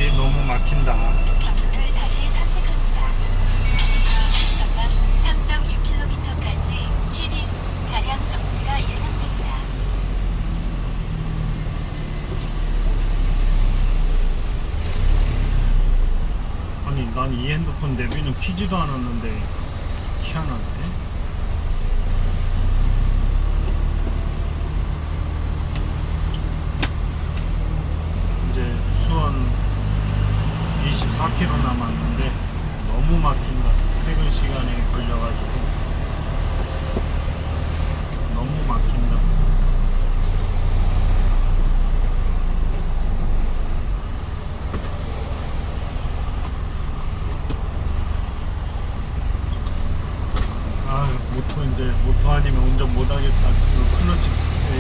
길이 너무 막힌다. 경로를 다시 탐색합니다. 전방 3.6km까지 7인 가량 정체가 예상됩니다. 아니 난 이 핸드폰 내비는 키지도 않았는데 희한하네. 이제 수원 24km 남았는데 너무 막힌다. 퇴근 시간에 걸려가지고 너무 막힌다. 모토 이제 모토 아니면 운전 못하겠다. 이거 클러치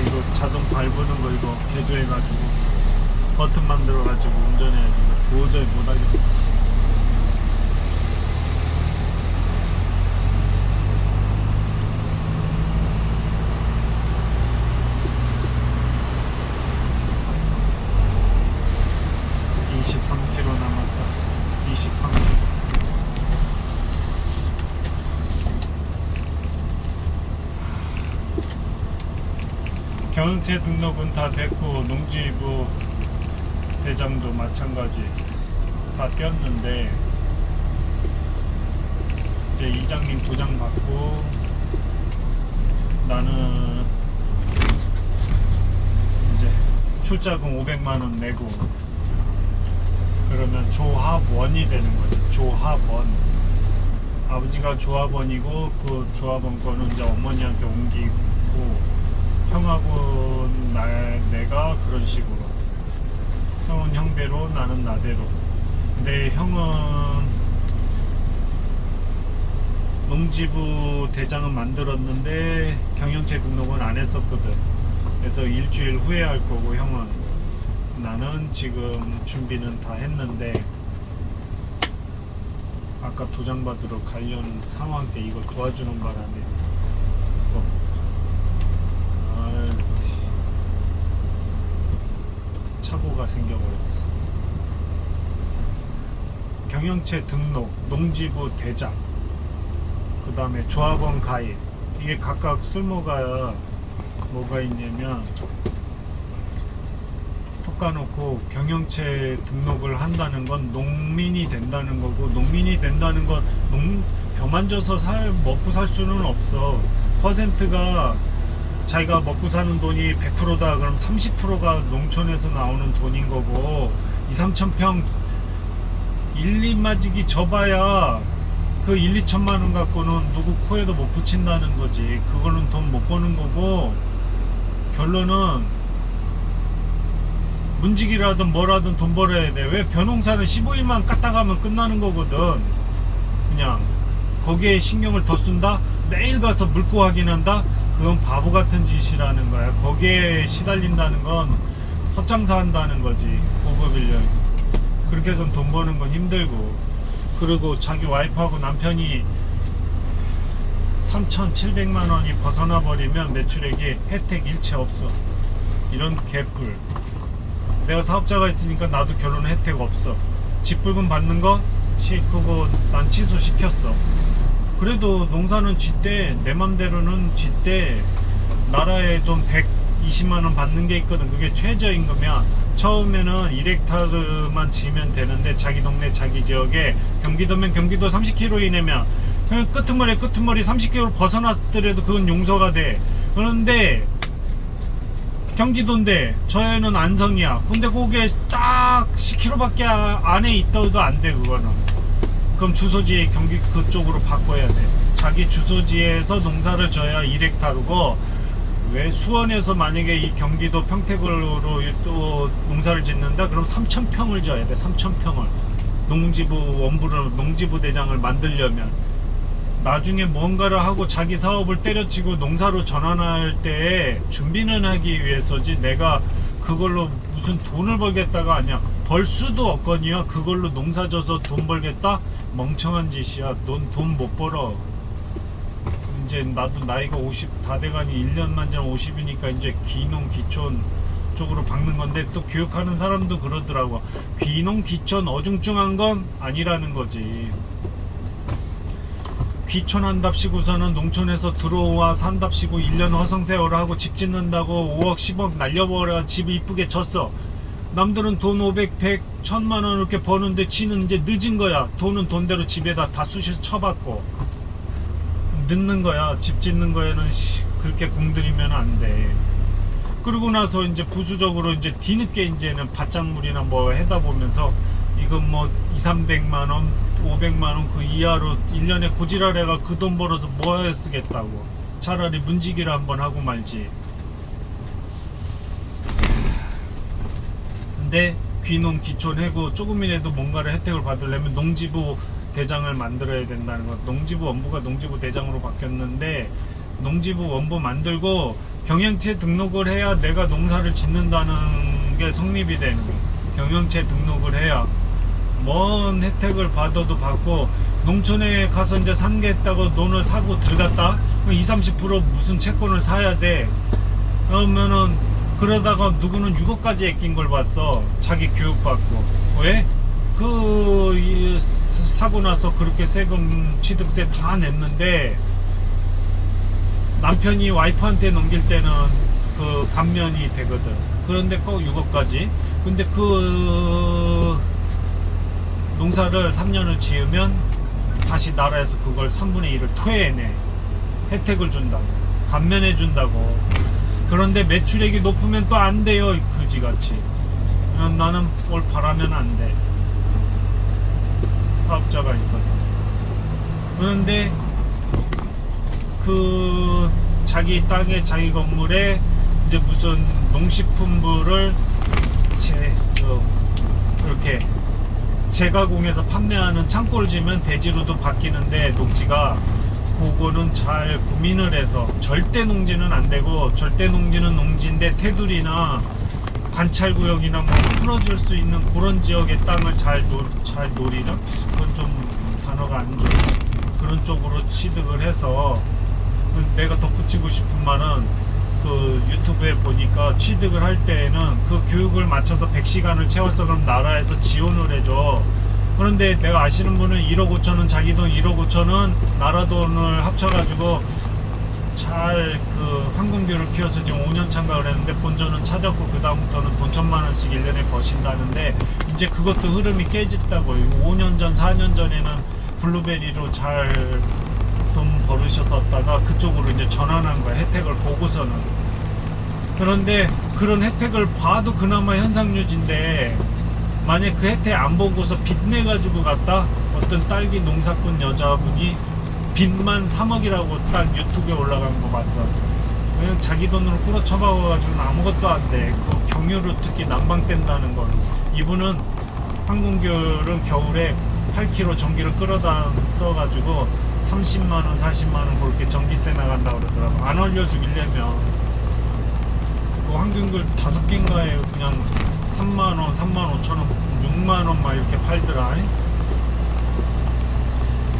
이거 자동 밟는 거 이거 개조해가지고 버튼 만들어가지고 운전해야지. 이거 도저히 못하겠다. 23km 남았다. 23km. 경영체 등록은 다 됐고 농지부 대장도 마찬가지 다 떼었는데 이제 이장님 도장 받고 나는 이제 출자금 500만원 내고 그러면 조합원이 되는 거죠. 조합원. 아버지가 조합원이고 그 조합원 거는 이제 어머니한테 옮기고 형하고 내가 그런 식으로. 형은 형대로 나는 나대로. 근데 형은 농지부 대장은 만들었는데 경영체 등록은 안 했었거든. 그래서 일주일 후에 할 거고 형은. 나는 지금 준비는 다 했는데 아까 도장 받으러 가려는 상황 때 이걸 도와주는 바람에 사고가 생겨버렸어. 경영체 등록, 농지부 대장, 그 다음에 조합원 가입. 이게 각각 쓸모가 뭐가 있냐면 톡 까놓고 경영체 등록을 한다는 건 농민이 된다는 거고, 농민이 된다는 건 벼만 져서 먹고 살 수는 없어. 퍼센트가 자기가 먹고 사는 돈이 100%다 그럼 30%가 농촌에서 나오는 돈인 거고, 2-3천 평 1-2마지기 접어야 그 1-2천만 원 갖고는 누구 코에도 못 붙인다는 거지. 그거는 돈 못 버는 거고, 결론은 문직이라든 뭐라든 돈 벌어야 돼. 왜 벼농사는 15일만 까딱하면 끝나는 거거든. 그냥 거기에 신경을 더 쓴다? 매일 가서 물고 확인한다? 그건 바보 같은 짓이라는 거야. 거기에 시달린다는 건 헛장사 한다는 거지. 고급 인력. 그렇게 해서 돈 버는 건 힘들고. 그리고 자기 와이프하고 남편이 3,700만 원이 벗어나 버리면 매출액이 혜택 일체 없어. 이런 개뿔. 내가 사업자가 있으니까 나도 결혼 혜택 없어. 집불금 받는 거 그거 난 취소시켰어. 그래도 농사는 쥐때 내 맘대로는 쥐때 나라에 돈 120만원 받는 게 있거든. 그게 최저임금이야. 처음에는 1헥타르만 지면 되는데 자기 동네 자기 지역에 경기도면 경기도 30km 이내면 그냥 끄트머리 30km 벗어났더라도 그건 용서가 돼. 그런데 경기도인데 저희는 안성이야. 근데 거기에 딱 10km밖에 안에 있어도 안 돼. 그거는 그럼 주소지 경기 그쪽으로 바꿔야 돼. 자기 주소지에서 농사를 져야 1헥타르고, 왜 수원에서 만약에 이 경기도 평택으로 또 농사를 짓는다 그럼 3,000평을 져야 돼. 3,000평을 농지부 원부를 농지부 대장을 만들려면. 나중에 뭔가를 하고 자기 사업을 때려치고 농사로 전환할 때 준비는 하기 위해서지, 내가 그걸로 무슨 돈을 벌겠다가 아니야. 벌 수도 없거니와 그걸로 농사 져서 돈 벌겠다? 멍청한 짓이야. 넌 돈 못 벌어. 이제 나도 나이가 50 다 돼가니 1년만 지나면 50이니까 이제 기농 기촌 쪽으로 박는 건데, 또 교육하는 사람도 그러더라고. 귀농 귀촌 어중중한 건 아니라는 거지. 귀촌한답시고서는 농촌에서 들어와 산답시고 1년 허송세월을 하고 집 짓는다고 5억 10억 날려버려 집 이쁘게 졌어. 남들은 돈 500, 100, 1000만 원 이렇게 버는데 지는 이제 늦은 거야. 돈은 돈대로 집에다 다 쑤셔 쳐박고 늦는 거야. 집 짓는 거에는 그렇게 공들이면 안 돼. 그러고 나서 이제 부수적으로 이제 뒤늦게 이제는 밭작물이나 뭐 해다 보면서 이건 뭐 2, 300만 원, 500만 원 그 이하로 1년에 고지랄해가 그 돈 벌어서 뭐에 쓰겠다고. 차라리 문지기를 한번 하고 말지. 근데 귀농 귀촌 해고 조금이라도 뭔가를 혜택을 받으려면 농지부 대장을 만들어야 된다는 것. 농지부 원부가 농지부 대장으로 바뀌었는데, 농지부 원부 만들고 경영체 등록을 해야 내가 농사를 짓는다는 게 성립이 되는 거야. 경영체 등록을 해야 뭔 혜택을 받아도 받고, 농촌에 가서 이제 산겠다고 논을 사고 들어갔다? 20, 30% 무슨 채권을 사야 돼. 그러면은 그러다가 누구는 6억까지 아낀 걸 봤어. 자기 교육받고. 왜? 사고 나서 그렇게 세금 취득세 다 냈는데, 남편이 와이프한테 넘길 때는 그 감면이 되거든. 그런데 꼭 6억까지. 근데 그 농사를 3년을 지으면 다시 나라에서 그걸 3분의 1을 토해내. 혜택을 준다고. 감면해 준다고. 그런데 매출액이 높으면 또 안 돼요. 그지같이. 나는 뭘 바라면 안 돼. 사업자가 있어서. 그런데 그 자기 땅에 자기 건물에 이제 무슨 농식품부를 이렇게 재가공해서 판매하는 창고를 지면 대지로도 바뀌는데, 농지가 그거는 잘 고민을 해서, 절대 농지는 안 되고, 절대 농지는 농지인데 테두리나 관찰구역이나 뭐 풀어줄 수 있는 그런 지역의 땅을 잘 노리는, 그건 좀 단어가 안 좋은 그런 쪽으로 취득을 해서. 내가 덧붙이고 싶은 말은, 그 유튜브에 보니까 취득을 할 때에는 그 교육을 맞춰서 100시간을 채웠어. 그럼 나라에서 지원을 해줘. 그런데 내가 아시는 분은 1억 5천은 자기 돈, 1억 5천은 나라 돈을 합쳐가지고 잘 그 황금귤을 키워서 지금 5년 차인가 그랬는데, 본전은 찾았고 그 다음부터는 돈 1000만 원씩 1년에 버신다는데, 이제 그것도 흐름이 깨졌다고. 5년 전 4년 전에는 블루베리로 잘 돈 벌으셨다가 그쪽으로 이제 전환한 거야. 혜택을 보고서는. 그런데 그런 혜택을 봐도 그나마 현상유지인데, 만약 그 혜택 안 보고서 빚내 가지고 갔다, 어떤 딸기 농사꾼 여자분이 빚만 3억이라고 딱 유튜브에 올라간 거 봤어. 그냥 자기 돈으로 꾸러쳐박아 가지고는 아무것도 안 돼. 그 경유로 특히 난방된다는 걸. 이분은 황금귤은 겨울에 8kg 전기를 끌어다 써가지고 30만원 40만원 그렇게 전기세 나간다고 그러더라고. 안 올려주기려면. 그 황금귤 5개인가에 그냥 3만원 35,000원 6만원 막 이렇게 팔더라.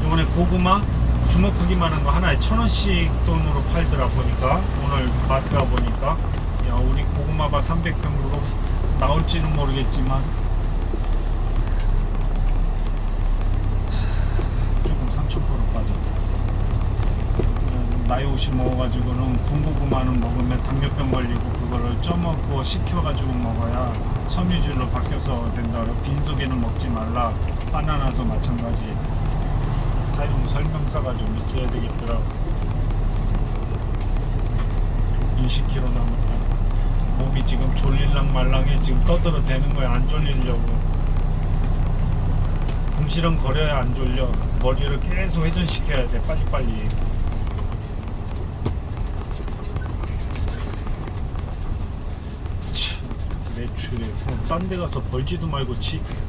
이번에 고구마 주먹 크기만한 거 하나에 1,000원씩 돈으로 팔더라. 보니까 오늘 마트 가 보니까. 야, 우리 고구마가 300평으로 나올지는 모르겠지만 조금 3,000% 빠졌다. 나이 50 먹어가지고는 군고구마는 먹으면 당뇨병 걸리고, 그거를 쪄먹고 식혀가지고 먹어야 섬유질로 바뀌어서 된다. 빈속에는 먹지 말라. 바나나도 마찬가지. 사용 설명서가 좀 있어야 되겠더라고. 20kg 남았다. 몸이 지금 졸릴랑 말랑해. 지금 떠들어 대는 거야. 안 졸리려고. 궁시렁 거려야 안 졸려. 머리를 계속 회전시켜야 돼. 빨리빨리. 매출에 딴 데 가서 벌지도 말고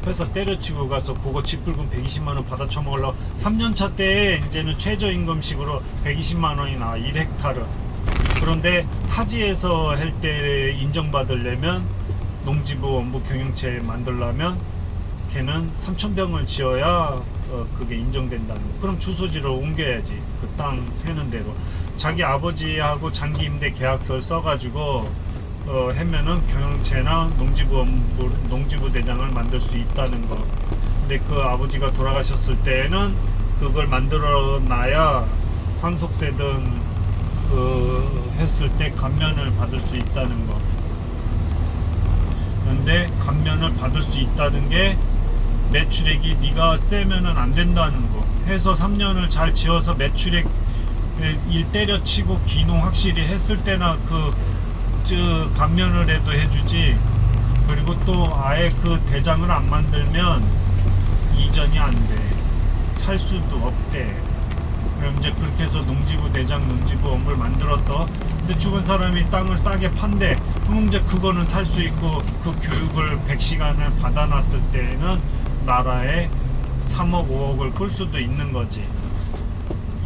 회사 때려치고 가서 그거 집불금 120만원 받아 처먹으려고. 3년차 때 이제는 최저임금식으로 120만원이 나와 1헥타르. 그런데 타지에서 할 때 인정받으려면, 농지부 원부 경영체 만들려면 걔는 3,000병을 지어야 그게 인정된다는 거. 그럼 주소지를 옮겨야지. 그 땅 해는 대로. 자기 아버지하고 장기 임대 계약서를 써가지고 하면은 경영체나 농지부 대장을 만들 수 있다는 거. 근데 그 아버지가 돌아가셨을 때는 그걸 만들어 놔야 상속세든 했을 때 감면을 받을 수 있다는 거. 근데 감면을 받을 수 있다는 게 매출액이 네가 세면은 안 된다는 거. 해서 3년을 잘 지어서 매출액 일 때려치고 기농 확실히 했을 때나 감면을 해도 해주지. 그리고 또 아예 그 대장을 안 만들면 이전이 안 돼. 살 수도 없대. 그럼 이제 그렇게 해서 농지부 대장, 농지부업을 만들었어. 근데 죽은 사람이 땅을 싸게 판대. 그럼 이제 그거는 살 수 있고, 그 교육을 100시간을 받아놨을 때는 나라에 3억, 5억을 끌 수도 있는 거지.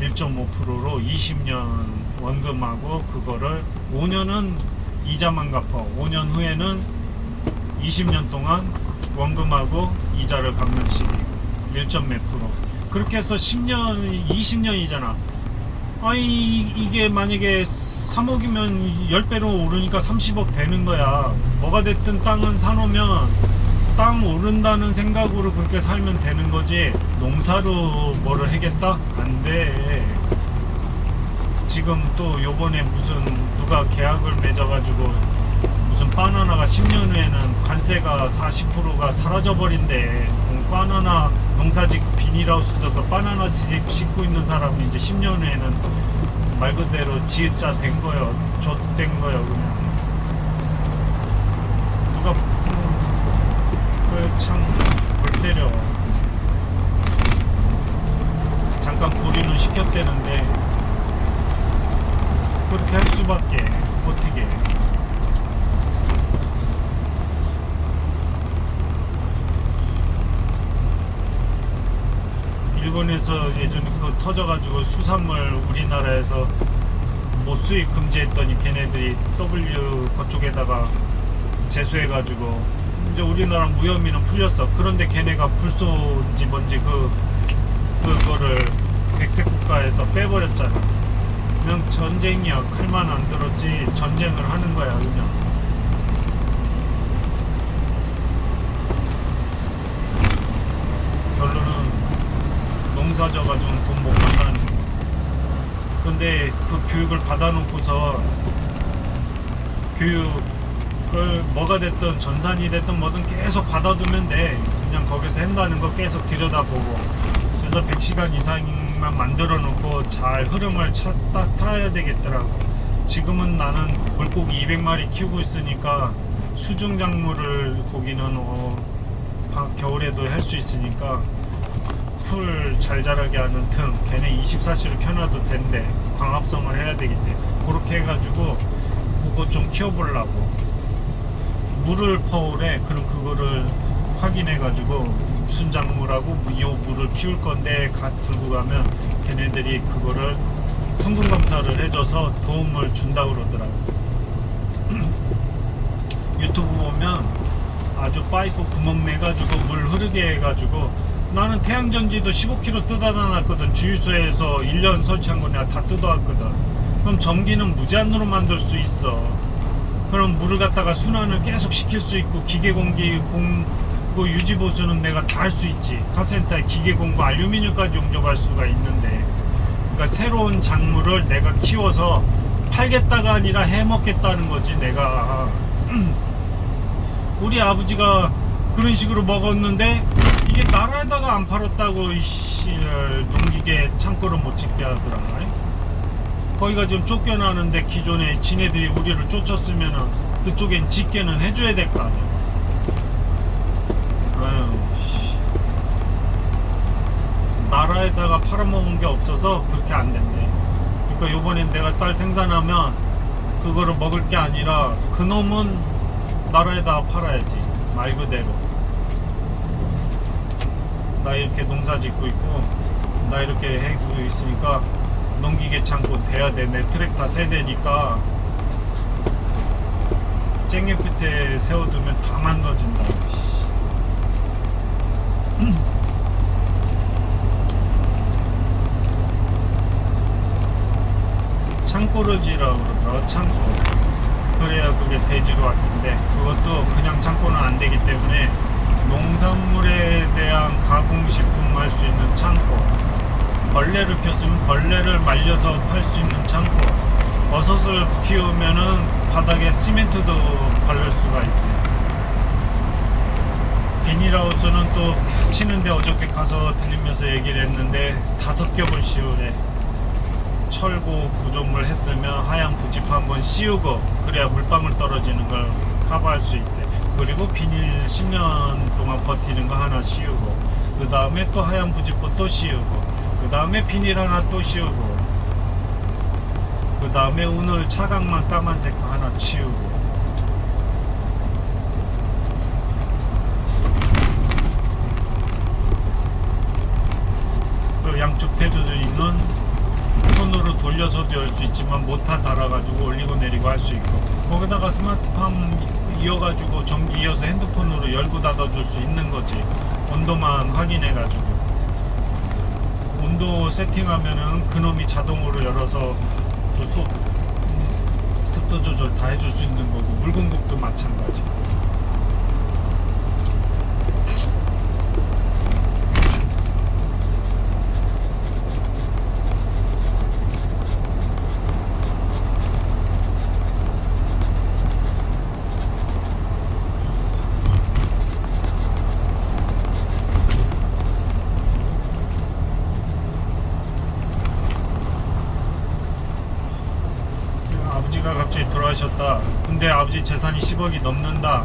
1.5%로 20년 원금하고 그거를 5년은 이자만 갚아. 5년 후에는 20년 동안 원금하고 이자를 갚는 식이 1.몇 %. 그렇게 해서 10년, 20년이잖아. 아니, 이게 만약에 3억이면 10배로 오르니까 30억 되는 거야. 뭐가 됐든 땅은 사놓으면 땅 오른다는 생각으로 그렇게 살면 되는 거지. 농사로 뭐를 하겠다? 안 돼. 지금 또 요번에 무슨 누가 계약을 맺어가지고 무슨 바나나가 10년 후에는 관세가 40%가 사라져버린대. 바나나 농사짓고 비닐하우스 져서 바나나 집 짓고 있는 사람은 이제 10년 후에는 말 그대로 지읒자 된 거예요. 좆된 거예요. 그냥 누가 참 뭘 때려. 잠깐 보류는 시켰대는데 그렇게 할 수밖에 어떻게. 일본에서 예전에 그거 터져가지고 수산물 우리나라에서 뭐 수입 금지했더니 걔네들이 W 그쪽에다가 제소해가지고 이제 우리나라 무혐의는 풀렸어. 그런데 걔네가 불소인지 뭔지 그거를 백색 국가에서 빼버렸잖아. 그냥 전쟁이야. 칼만 안 들었지 전쟁을 하는 거야 그냥. 결론은 농사 져가지고는 돈 못 받는 거. 근데 그 교육을 받아놓고서 교육을 뭐가 됐든 전산이 됐든 뭐든 계속 받아두면 돼. 그냥 거기서 한다는 거 계속 들여다보고. 그래서 100시간 이상만 만들어 놓고 잘 흐름을 타야 되겠더라고. 지금은 나는 물고기 200마리 키우고 있으니까 수중작물을 고기는 겨울에도 할 수 있으니까 풀 잘 자라게 하는 등 걔네 24시로 켜놔도 된대. 광합성을 해야 되기 때문에 그렇게 해가지고 그거 좀 키워보려고. 물을 퍼오래. 그럼 그거를 확인해가지고 무슨 작물하고 이 물을 키울 건데 들고 가면 걔네들이 그거를 성분 검사를 해줘서 도움을 준다 그러더라고. 유튜브 보면 아주 파이프 구멍 내가지고 물 흐르게 해가지고. 나는 태양전지도 15kg 뜯어다 놨거든. 주유소에서 1년 설치한 거 내가 다 뜯어왔거든. 그럼 전기는 무제한으로 만들 수 있어. 그럼 물을 갖다가 순환을 계속 시킬 수 있고, 기계공기 유지보수는 내가 다 할 수 있지. 카센터에 기계공구 알루미늄까지 용접할 수가 있는데, 그러니까 새로운 작물을 내가 키워서 팔겠다가 아니라 해먹겠다는 거지. 내가 우리 아버지가 그런 식으로 먹었는데 이게 나라에다가 안 팔았다고 농기계 창고를 못 짓게 하더라. 거기가 지금 쫓겨나는데 기존에 지네들이 우리를 쫓았으면은 그쪽엔 짓게는 해줘야 될 거 아니야. 나라에다가 팔아먹은 게 없어서 그렇게 안 된대. 그러니까 요번엔 내가 쌀 생산하면 그거를 먹을 게 아니라 그놈은 나라에다가 팔아야지. 말 그대로. 나 이렇게 농사 짓고 있고 나 이렇게 해고 있으니까 농기계 창고 돼야 돼. 내 트랙터 세대니까 쨍예빛에 세워두면 다 망가진다. 창고를 지으라고 그러더라. 창고. 그래야 그게 대지로 바뀐데, 그것도 그냥 창고는 안 되기 때문에 농산물에 대한 가공식품 할 수 있는 창고, 벌레를 피웠으면 벌레를 말려서 팔 수 있는 창고, 버섯을 키우면은 바닥에 시멘트도 바를 수가 있대. 비닐하우스는 또 치는데 어저께 가서 들리면서 얘기를 했는데 5겹을 씌우래. 철고 구조물 했으면 하얀 부집 한번 씌우고 그래야 물방울 떨어지는 걸 커버할 수 있대. 그리고 비닐 10년 동안 버티는 거 하나 씌우고, 그 다음에 또 하얀 부집도 또 씌우고, 그 다음에 비닐 하나 또 씌우고, 그 다음에 오늘 차각만 까만색 거 하나 치우고. 그 양쪽 테두리는 손으로 돌려서도 열 수 있지만 모타 달아가지고 올리고 내리고 할 수 있고, 거기다가 스마트팜 이어가지고 전기 이어서 핸드폰으로 열고 닫아줄 수 있는 거지. 온도만 확인해가지고 온도 세팅하면은 그놈이 자동으로 열어서 또 습도 조절 다 해줄 수 있는 거고, 물 공급도 마찬가지. 아버지가 갑자기 돌아가셨다. 근데 아버지 재산이 10억이 넘는다.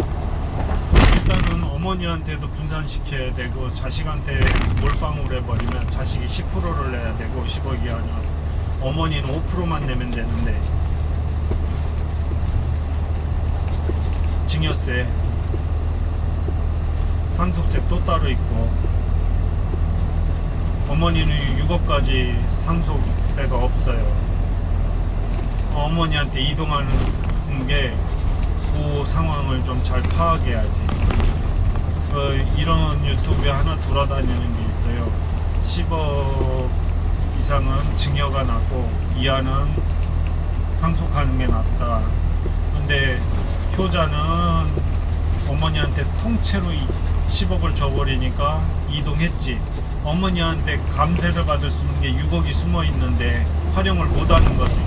일단은 어머니한테도 분산시켜야 되고, 자식한테 몰빵을 해버리면 자식이 10%를 내야 되고, 10억이 아니라 어머니는 5%만 내면 되는데, 증여세, 상속세 또 따로 있고, 어머니는 6억까지 상속세가 없어요. 어머니한테 이동하는 게 그 상황을 좀 잘 파악해야지. 이런 유튜브에 하나 돌아다니는 게 있어요. 10억 이상은 증여가 나고 이하는 상속하는 게 낫다. 근데 효자는 어머니한테 통째로 10억을 줘버리니까 이동했지. 어머니한테 감세를 받을 수 있는 게 6억이 숨어 있는데 활용을 못 하는 거지.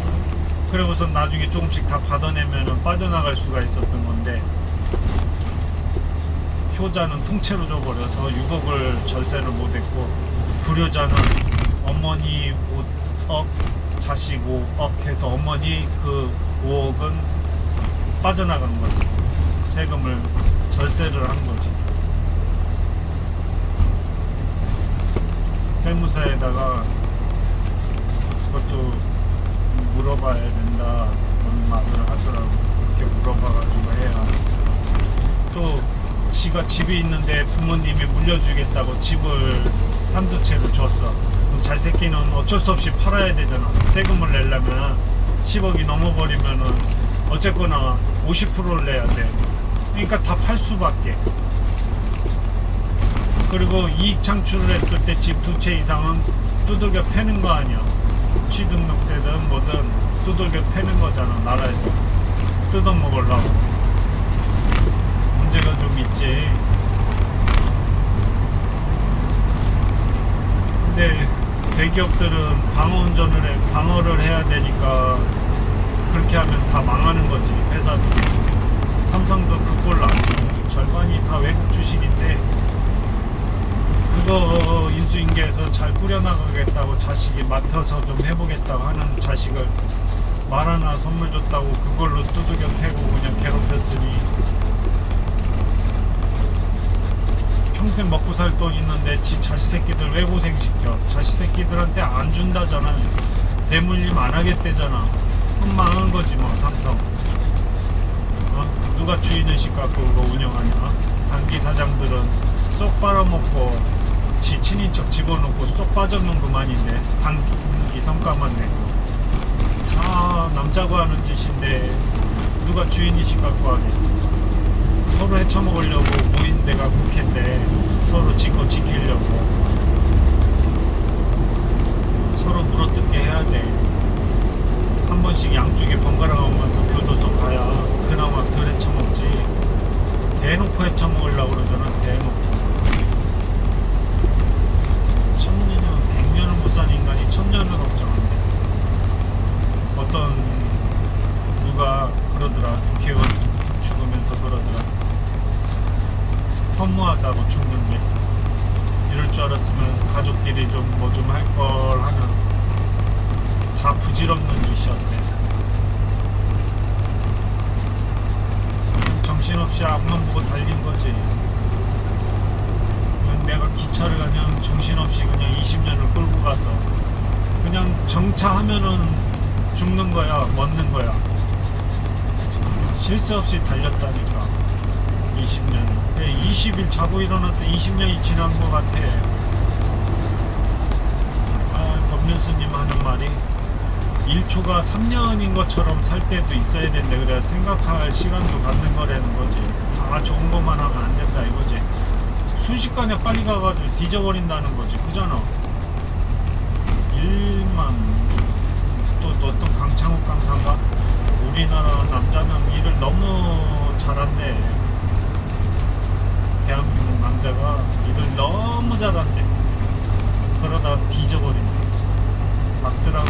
그러고서 나중에 조금씩 다 받아내면 빠져나갈 수가 있었던 건데, 효자는 통째로 줘버려서 6억을 절세를 못했고, 불효자는 어머니 5억, 자식 5억 해서 어머니 그 5억은 빠져나간 거지. 세금을 절세를 한 거지. 세무사에다가 그것도 물어봐야 된다 그런 말을 하더라고. 그렇게 물어봐가지고 해야. 또 지가 집이 있는데 부모님이 물려주겠다고 집을 한두 채를 줬어. 그럼 잘새끼는 어쩔 수 없이 팔아야 되잖아. 세금을 내려면 10억이 넘어버리면은 어쨌거나 50%를 내야 돼. 그러니까 다 팔 수밖에. 그리고 이익 창출을 했을 때 집 2채 이상은 두들겨 패는 거 아니야. 취등록세든 뭐든 두들겨 패는 거잖아. 나라에서 뜯어먹으려고. 문제가 좀 있지. 근데 대기업들은 방어를 해야 되니까 그렇게 하면 다 망하는 거지. 회사도. 삼성도 그 꼴 나. 절반이 다 외국 주식인데 그거 인수인계해서 잘 꾸려나가겠다고 자식이 맡아서 좀 해보겠다고 하는 자식을 말 하나 선물 줬다고 그걸로 두들겨 패고 그냥 괴롭혔으니 평생 먹고 살 돈 있는데 지 자식 새끼들 왜 고생시켜. 자식 새끼들한테 안 준다잖아. 대물림 안 하겠대잖아. 그럼 망한 거지 뭐. 삼성 누가 주인의식 갖고 그거 운영하냐. 단기 사장들은 쏙 빨아먹고 지 친인척 집어넣고 쏙 빠져놓은 그만인데 단기 성과만 내고 다 남자고 하는 짓인데 누가 주인의식 갖고 하겠어. 서로 헤쳐먹으려고 모인 데가 국회인데 서로 지거 지키려고 서로 물어뜯게 해야 돼. 한 번씩 양쪽에 번갈아 가면서 교도소 가야 줄 알았으면 가족끼리 좀 뭐 좀 할 걸 하는, 다 부질없는 짓이었대. 정신없이 앞만 보고 달린 거지. 그냥 내가 기차를 그냥 정신없이 그냥 20년을 끌고 가서 그냥 정차하면은 죽는 거야, 멎는 거야. 실수 없이 달렸다니까. 20년. 20일 자고 일어났더니 20년이 지난 것 같아. 법륜스님 하는 말이 1초가 3년인 것처럼 살 때도 있어야 된대. 그래야 생각할 시간도 갖는 거라는 거지. 다 좋은 것만 하면 안 된다 이거지. 순식간에 빨리 가가지고 뒤져버린다는 거지. 그잖아. 일만 또 어떤 강창욱 강사가 우리나라 남자는 일을 너무 잘한대. 대한민국 남자가 일을 너무 잘한대. 그러다 뒤져버린다. 맞더라고.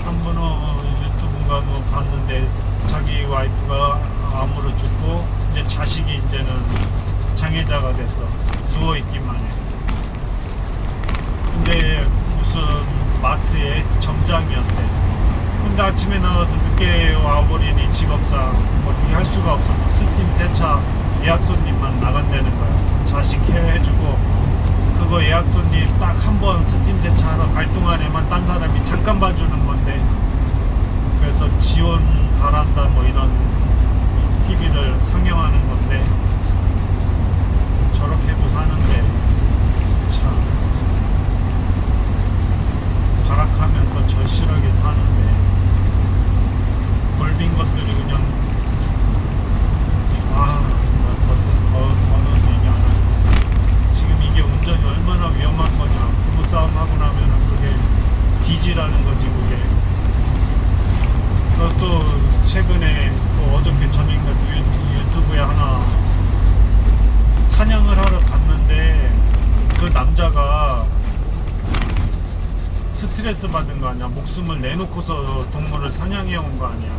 한 번은 유튜브인가 뭐 봤는데 자기 와이프가 암으로 죽고 이제 자식이 이제는 장애자가 됐어. 누워있기만 해. 근데 무슨 마트에 점장이었대. 근데 아침에 나가서 늦게 와버리니 직업상 어떻게 할 수가 없어서 스팀 세차 예약 손님만 나간다는 거야. 자식 해주고 그거 예약 손님 딱 한 번 스팀 세차하러 갈 동안에만 딴 사람이 잠깐 봐주는 건데, 그래서 지원 바란다 뭐 이런 TV를 상영하는 건데 저렇게도 사는데 참 발악하면서 절실하게 사는데 골빈 것들이 그냥 더는 얘기 안 하고. 지금 이게 운전이 얼마나 위험한 거냐. 부부싸움 하고 나면은 그게 뒤지라는 거지. 그게 또 최근에 또 어저께 저녁인가 유튜브에 하나 사냥을 하러 갔는데 그 남자가 스트레스 받은 거 아니야. 목숨을 내놓고서 동물을 사냥해 온 거 아니야.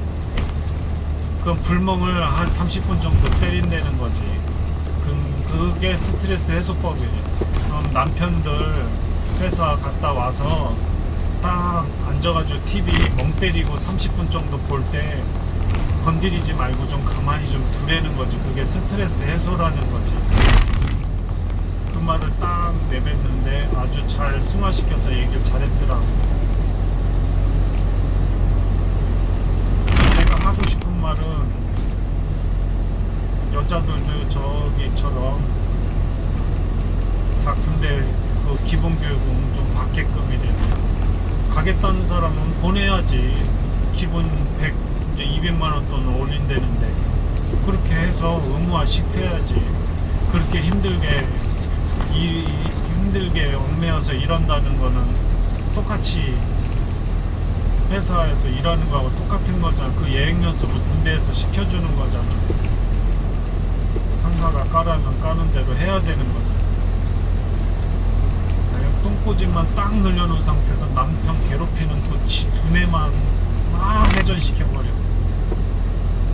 그럼 불멍을 한 30분 정도 때린다는 거지. 그게 스트레스 해소법이래. 그럼 남편들 회사 갔다 와서 딱 앉아가지고 TV 멍 때리고 30분 정도 볼 때 건드리지 말고 좀 가만히 좀 두라는 거지. 그게 스트레스 해소라는 거지. 그 말을 딱 내뱉는데 아주 잘 승화시켜서 얘기를 잘했더라고. 내가 하고 싶은 말은 여자들도 저기처럼 다 군대 그 기본교육은 좀 받게끔이래. 가겠다는 사람은 보내야지. 기본 100, 이제 200만원 돈을 올린다는데 그렇게 해서 의무화 시켜야지. 그렇게 힘들게 얽매여서 일한다는 거는 똑같이 회사에서 일하는 거하고 똑같은 거잖아. 그 예행연습을 군대에서 시켜주는 거잖아. 상사가 까라면 까는 대로 해야 되는 거잖아. 똥꼬집만 딱 늘려놓은 상태에서 남편 괴롭히는 그 두뇌만 막 회전시켜버려.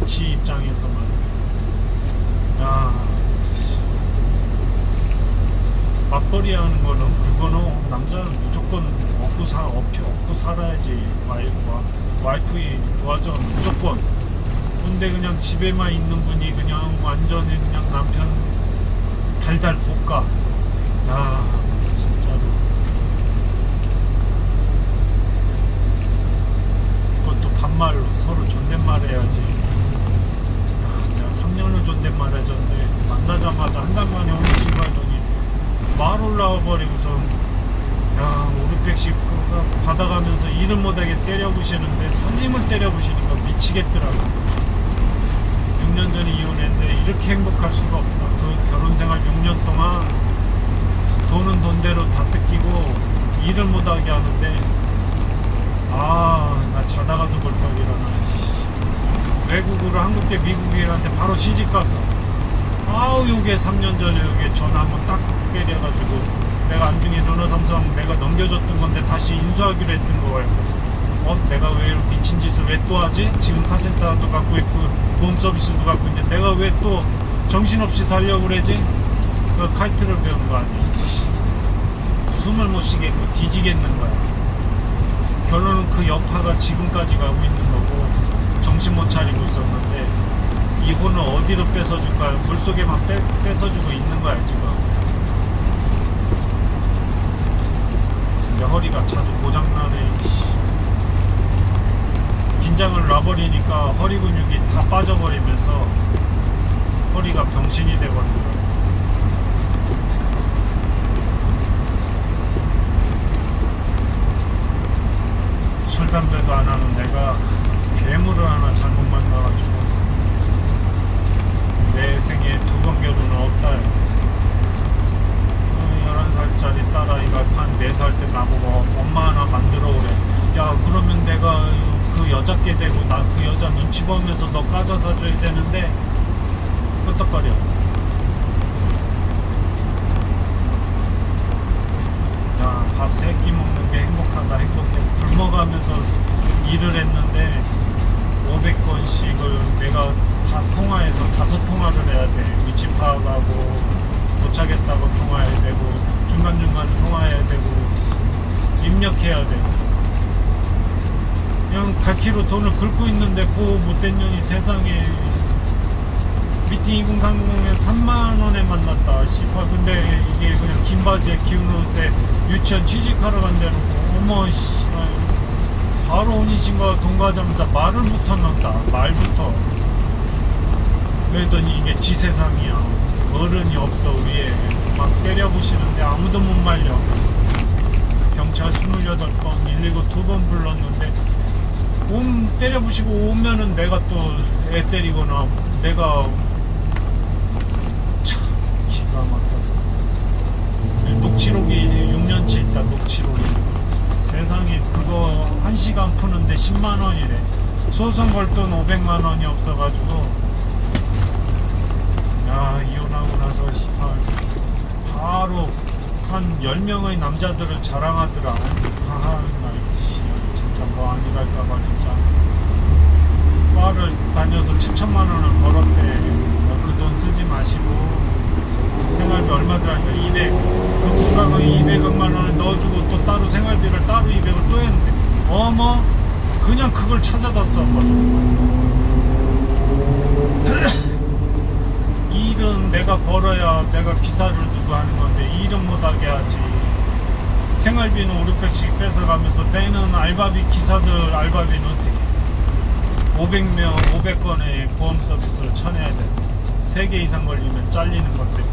지 입장에서만. 야, 맞벌이 하는 거는 그거는 남자는 무조건 업고 살아야지. 와이프이 도와줘 무조건. 근데 그냥 집에만 있는 분이 그냥 완전히 그냥 남편 달달 볶아. 야, 진짜로. 그것도 반말로 서로 존댓말 해야지. 내가 3년을 존댓말 해줬는데 만나자마자 한 달 만에 오는 친구하더니 말 올라와 버리고서 야 500씩 받아가면서 일을 못하게 때려부시는데 살림을 때려부시니까 미치겠더라고. 6년 전에 이혼했는데 이렇게 행복할 수가 없다. 그 결혼생활 6년 동안 돈은 돈대로 다 뜯기고 일을 못하게 하는데 나 자다가도 벌떡 일어나. 외국으로 한국계 미국인한테 바로 시집가서 요게 3년 전에 요게 전화 한번 딱 때려가지고 내가 안중에 르노삼성 내가 넘겨줬던 건데 다시 인수하기로 했던 거예요. 내가 왜 미친 짓을 왜 또 하지? 지금 카센터도 갖고 있고 보험 서비스도 갖고 있는데 내가 왜 또 정신없이 살려고 그러지? 그 카이트를 배운 거 아니야. 숨을 못 쉬겠고 뒤지겠는 거야. 결론은 그 여파가 지금까지 가고 있는 거고 정신 못 차리고 있었는데 이 혼을 어디로 뺏어줄까? 물속에만 뺏어주고 있는 거야 지금. 내 허리가 자주 고장나네. 긴장을 놔버리니까 허리 근육이 다 빠져버리면서 허리가 병신이 돼버린 거야. 술 담배도 안 하는 내가 괴물을 하나 잘못 만나가지고 내 생에 2번 결혼은 없다. 11살짜리 딸아이가 한 4살 때 나보고 엄마 하나 만들어 오래. 야 그러면 내가 그 여자께 되고 나 그 여자 눈치 보면서 너 까져 사줘야 되는데 끄떡거려. 야 밥 3끼 먹는 게 행복하다. 행복해. 굶어가면서 일을 했는데 500건씩을 내가 다 통화해서 5통화를 해야 돼. 위치 파악하고 도착했다고 통화해야 되고 중간중간 통화해야 되고 입력해야 되고 그냥 갈키로 돈을 긁고 있는데 그 못된 년이 세상에 미팅 2030에 3만원에 만났다. 씨발 근데 이게 그냥 긴 바지에 기운 옷에 유치원 취직하러 간다는 거. 어머 씨발 바로 혼인신고 돈 가자마자 말을 붙었는다. 말부터. 그랬더니 이게 지 세상이야. 어른이 없어 위에. 막 때려부시는데 아무도 못 말려. 경찰 28번 119 2번 불렀는데 때려부시고 오면은 내가 또 애 때리거나 내가 참 기가 막혀서. 녹취록이 6년치 있다. 녹취록이 세상에 그거 1시간 푸는데 10만원이래. 소송 걸 돈 500만원이 없어가지고 야 이혼하고 나서 씨발 바로 한 10명의 남자들을 자랑하더라. 나 진짜 뭐 아니랄까봐 진짜 과를 다녀서 7천만원을 벌었대. 그 돈 쓰지 마시고 생활비 얼마 들어가니까 200. 그 국가가 200억만원을 넣어주고 또 따로 생활비를 따로 200을 또 했는데 어머 그냥 그걸 찾아다 썼거든. 일은 내가 벌어야 내가 기사를 두고 하는 건데 일은 못하게 하지. 생활비는 500씩 뺏어가면서 내는 알바비 기사들 알바비는 어떻게 500명 500건의 보험 서비스를 쳐내야 돼. 3개 이상 걸리면 잘리는 건데